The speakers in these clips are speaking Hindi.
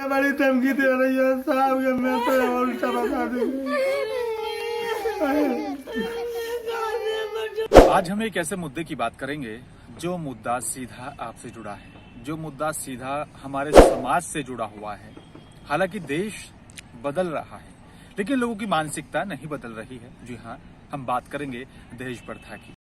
बड़ी धमकी दे रही है साहब के, मैं तो उल्टा बता दूंगी। आज हम एक ऐसे मुद्दे की बात करेंगे जो मुद्दा सीधा आपसे जुड़ा है, जो मुद्दा सीधा हमारे समाज से जुड़ा हुआ है। हालांकि देश बदल रहा है लेकिन लोगों की मानसिकता नहीं बदल रही है। जी हाँ, हम बात करेंगे दहेज प्रथा की।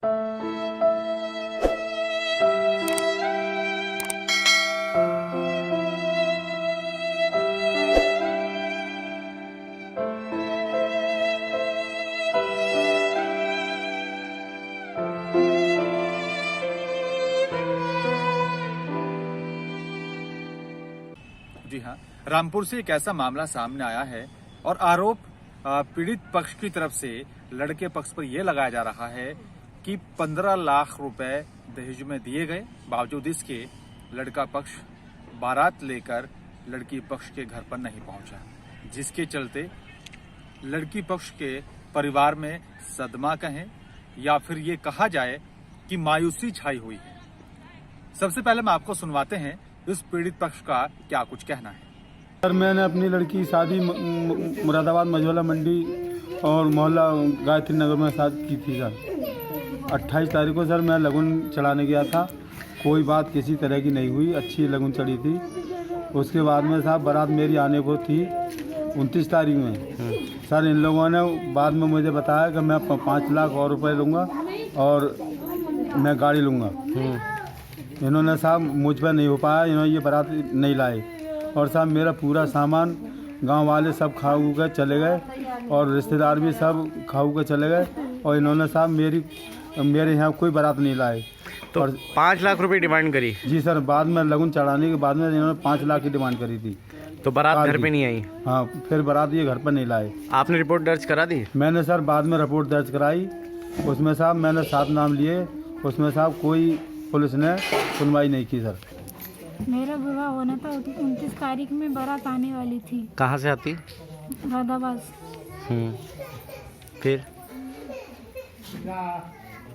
जी हाँ, रामपुर से एक ऐसा मामला सामने आया है और आरोप पीड़ित पक्ष की तरफ से लड़के पक्ष पर यह लगाया जा रहा है कि 15 लाख रुपए दहेज में दिए गए, बावजूद इसके लड़का पक्ष बारात लेकर लड़की पक्ष के घर पर नहीं पहुंचा, जिसके चलते लड़की पक्ष के परिवार में सदमा कहें या फिर ये कहा जाए कि मायूसी छाई हुई है। सबसे पहले हम आपको सुनवाते हैं इस पीड़ित पक्ष का क्या कुछ कहना है। सर, मैंने अपनी लड़की की शादी मुरादाबाद मझोला मंडी और मोहल्ला गायत्री नगर में शादी की थी सर। 28 तारीख को सर मैं लगन चढ़ाने गया था, कोई बात किसी तरह की नहीं हुई, अच्छी लगन चढ़ी थी। उसके बाद में साहब बारात मेरी आने को थी 29 तारीख में। सर इन लोगों ने बाद में मुझे बताया कि मैं 5 लाख और रुपए लूँगा और मैं गाड़ी लूँगा। इन्होंने साहब मुझ पर नहीं हो पाया, इन्होंने ये बारात नहीं लाए और साहब मेरा पूरा सामान गांव वाले सब खा कर चले गए और रिश्तेदार भी सब खा कर चले गए और इन्होंने साहब मेरे यहाँ कोई बारात नहीं लाए। तो और 5 लाख रुपए डिमांड करी? जी सर, बाद में लगन चढ़ाने के बाद में इन्होंने 5 लाख की डिमांड करी थी। तो बारात घर पे नहीं आई? हाँ, फिर बारात ये घर पर नहीं लाए। आपने रिपोर्ट दर्ज करा दी? मैंने सर बाद में रिपोर्ट दर्ज कराई, उसमें साहब मैंने 7 नाम लिए, उसमें साहब कोई पुलिस ने सुनवाई नहीं की। सर मेरा विवाह होना था, 29 तारीख में बारात आने वाली थी। कहाँ से आती? मुरादाबाद। फिर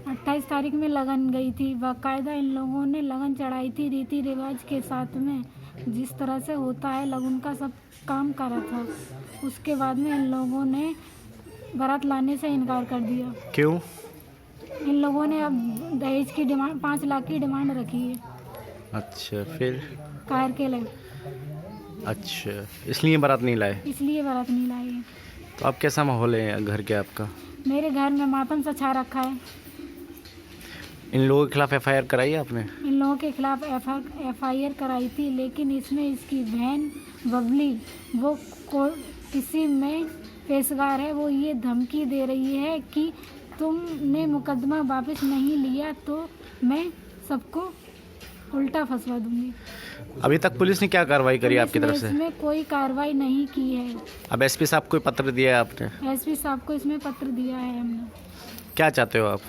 28 तारीख में लगन गई थी, बाकायदा इन लोगों ने लगन चढ़ाई थी रीति रिवाज के साथ में, जिस तरह से होता है लगन का सब काम करा था। उसके बाद में इन लोगों ने बारात लाने से इनकार कर दिया। क्यों? इन लोगों ने अब दहेज की डिमांड 5 लाख की डिमांड रखी है। अच्छा, फिर कार के लिए। अच्छा, इसलिए बारात नहीं लाए? इसलिए बारात नहीं लाई है। तो अब कैसा माहौल है घर के आपका? मेरे घर में मातम सा छा रखा है। इन लोगों के खिलाफ FIR कराई है आपने? इन लोगों के खिलाफ FIR कराई थी, लेकिन इसमें इसकी बहन बबली वो किसी में पेशगार है, वो ये धमकी दे रही है कि तुमने मुकदमा वापस नहीं लिया तो मैं सबको उल्टा फंसवा दूंगी। अभी तक पुलिस ने क्या कार्रवाई करी आपकी तरफ से? इसमें कोई कार्रवाई नहीं की है। अब SP साहब को पत्र दिया है आपने? SP साहब को इसमें पत्र दिया है हमने। क्या चाहते हो आप?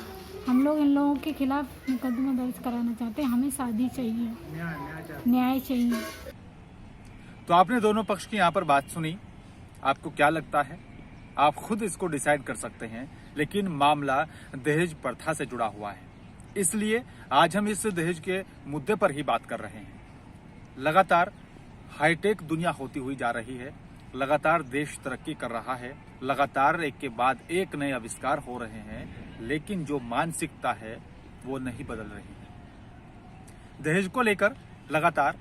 हम लोग इन लोगों के खिलाफ मुकदमा दर्ज कराना चाहते हैं। हमें शादी चाहिए, न्याय चाहिए। तो आपने दोनों पक्ष की यहाँ पर बात सुनी, आपको क्या लगता है आप खुद इसको डिसाइड कर सकते हैं, लेकिन मामला दहेज प्रथा से जुड़ा हुआ है, इसलिए आज हम इस दहेज के मुद्दे पर ही बात कर रहे हैं। लगातार हाईटेक दुनिया होती हुई जा रही है, लगातार देश तरक्की कर रहा है, लगातार एक के बाद एक नए आविष्कार हो रहे हैं, लेकिन जो मानसिकता है वो नहीं बदल रही है। दहेज को लेकर लगातार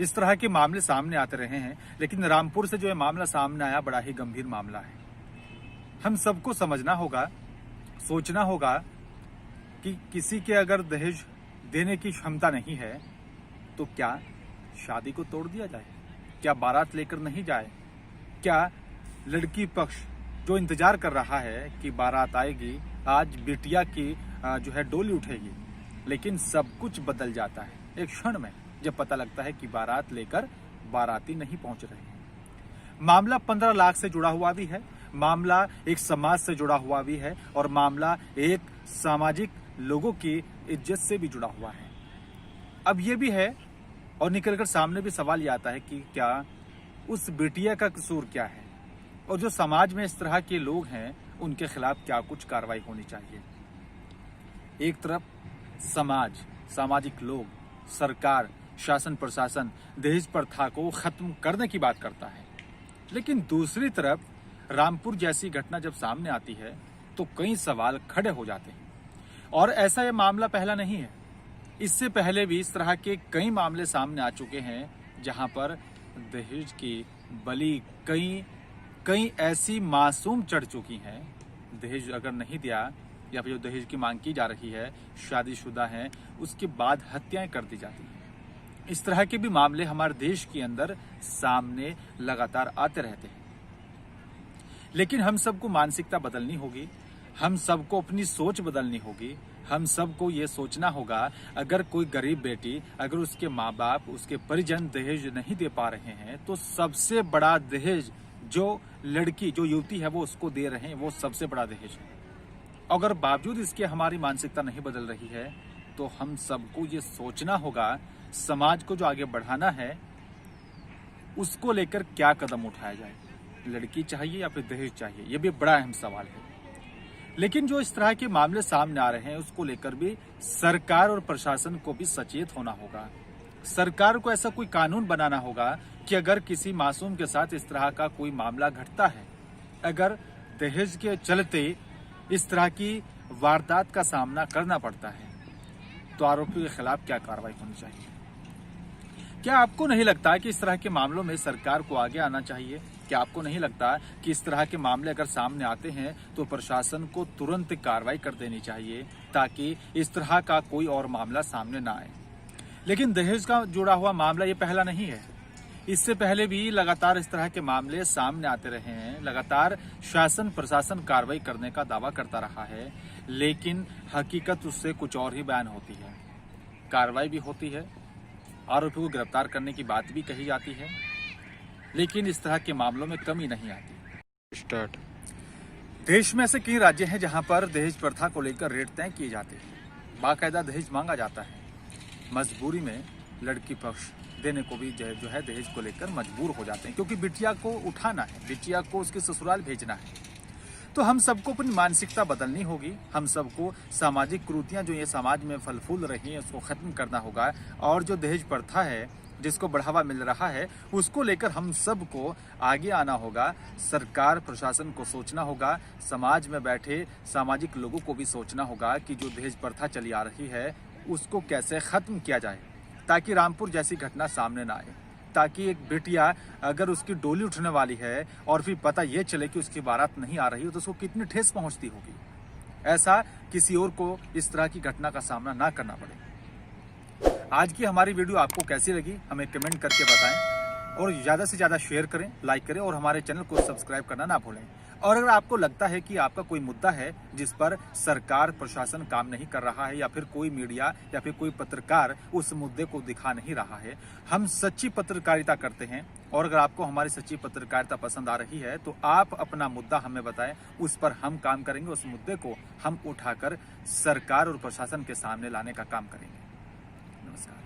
इस तरह के मामले सामने आते रहे हैं, लेकिन रामपुर से जो ये मामला सामने आया बड़ा ही गंभीर मामला है। हम सबको समझना होगा, सोचना होगा कि किसी के अगर दहेज देने की क्षमता नहीं है तो क्या शादी को तोड़ दिया जाए? क्या बारात लेकर नहीं जाए? क्या लड़की पक्ष जो इंतजार कर रहा है कि बारात आएगी, आज बिटिया की जो है डोली उठेगी, लेकिन सब कुछ बदल जाता है एक क्षण में जब पता लगता है कि बारात लेकर बाराती नहीं पहुंच रहे हैं। मामला 15 लाख से जुड़ा हुआ भी है, मामला एक समाज से जुड़ा हुआ भी है और मामला एक सामाजिक लोगों की इज्जत से भी जुड़ा हुआ है। अब ये भी है और निकलकर सामने भी सवाल ये आता है कि क्या उस बिटिया का कसूर क्या है और जो समाज में इस तरह के लोग हैं उनके खिलाफ क्या कुछ कार्रवाई होनी चाहिए। एक तरफ समाज, सामाजिक लोग, सरकार शासन प्रशासन दहेज प्रथा को खत्म करने की बात करता है, लेकिन दूसरी तरफ रामपुर जैसी घटना जब सामने आती है तो कई सवाल खड़े हो जाते हैं। और ऐसा ये मामला पहला नहीं है, इससे पहले भी इस तरह के कई मामले सामने आ चुके हैं जहां पर दहेज की बलि कई ऐसी मासूम चढ़ चुकी हैं। दहेज अगर नहीं दिया या फिर जो दहेज की मांग की जा रही है, शादीशुदा हैं, उसके बाद हत्याएं कर दी जाती हैं। इस तरह के भी मामले हमारे देश के अंदर सामने लगातार आते रहते हैं। लेकिन हम सबको मानसिकता बदलनी होगी, हम सबको अपनी सोच बदलनी होगी। हम सबको ये सोचना होगा, अगर कोई गरीब बेटी, अगर उसके माँ बाप, उसके परिजन दहेज नहीं दे पा रहे हैं तो सबसे बड़ा दहेज जो लड़की, जो युवती है वो उसको दे रहे हैं, वो सबसे बड़ा दहेज है। अगर बावजूद इसके हमारी मानसिकता नहीं बदल रही है तो हम सबको ये सोचना होगा, समाज को जो आगे बढ़ाना है उसको लेकर क्या कदम उठाया जाए। लड़की चाहिए या फिर दहेज चाहिए, ये भी बड़ा अहम सवाल है। लेकिन जो इस तरह के मामले सामने आ रहे हैं उसको लेकर भी सरकार और प्रशासन को भी सचेत होना होगा। सरकार को ऐसा कोई कानून बनाना होगा कि अगर किसी मासूम के साथ इस तरह का कोई मामला घटता है, अगर दहेज के चलते इस तरह की वारदात का सामना करना पड़ता है, तो आरोपी के खिलाफ क्या कार्रवाई होनी चाहिए। क्या आपको नहीं लगता कि इस तरह के मामलों में सरकार को आगे आना चाहिए? क्या आपको नहीं लगता कि इस तरह के मामले अगर सामने आते हैं तो प्रशासन को तुरंत कार्रवाई कर देनी चाहिए ताकि इस तरह का कोई और मामला सामने ना आए। लेकिन दहेज का जुड़ा हुआ मामला ये पहला नहीं है, इससे पहले भी लगातार इस तरह के मामले सामने आते रहे हैं। लगातार शासन प्रशासन कार्रवाई करने का दावा करता रहा है, लेकिन हकीकत उससे कुछ और ही बयान होती है। कार्रवाई भी होती है, आरोपी को गिरफ्तार करने की बात भी कही जाती है, लेकिन इस तरह के मामलों में कमी नहीं आती। स्टार्ट। देश में ऐसे कई राज्य हैं जहां पर दहेज प्रथा को लेकर रेट तय किए जाते हैं, बाकायदा दहेज मांगा जाता है। मजबूरी में लड़की पक्ष देने को भी जो है दहेज को लेकर मजबूर हो जाते हैं, क्योंकि बिटिया को उठाना है, बिटिया को उसके ससुराल भेजना है। तो हम सबको अपनी मानसिकता बदलनी होगी। हम सबको सामाजिक कुरीतियां जो ये समाज में फल फूल रही हैं उसको खत्म करना होगा, और जो दहेज प्रथा है जिसको बढ़ावा मिल रहा है उसको लेकर हम सबको आगे आना होगा। सरकार प्रशासन को सोचना होगा, समाज में बैठे सामाजिक लोगों को भी सोचना होगा कि जो दहेज प्रथा चली आ रही है उसको कैसे खत्म किया जाए, ताकि रामपुर जैसी घटना सामने ना आए, ताकि एक बेटिया अगर उसकी डोली उठने वाली है और फिर पता ये चले कि उसकी बारात नहीं आ रही हो तो उसको कितनी ठेस पहुंचती होगी। ऐसा किसी और को इस तरह की घटना का सामना ना करना पड़े। आज की हमारी वीडियो आपको कैसी लगी हमें कमेंट करके बताएं, और ज़्यादा से ज़्यादा शेयर करें, लाइक करें और हमारे चैनल को सब्सक्राइब करना ना भूलें। और अगर आपको लगता है कि आपका कोई मुद्दा है जिस पर सरकार प्रशासन काम नहीं कर रहा है, या फिर कोई मीडिया या फिर कोई पत्रकार उस मुद्दे को दिखा नहीं रहा है, हम सच्ची पत्रकारिता करते हैं, और अगर आपको हमारी सच्ची पत्रकारिता पसंद आ रही है तो आप अपना मुद्दा हमें बताएं, उस पर हम काम करेंगे। उस मुद्दे को हम उठाकर सरकार और प्रशासन के सामने लाने का काम करेंगे। नमस्कार।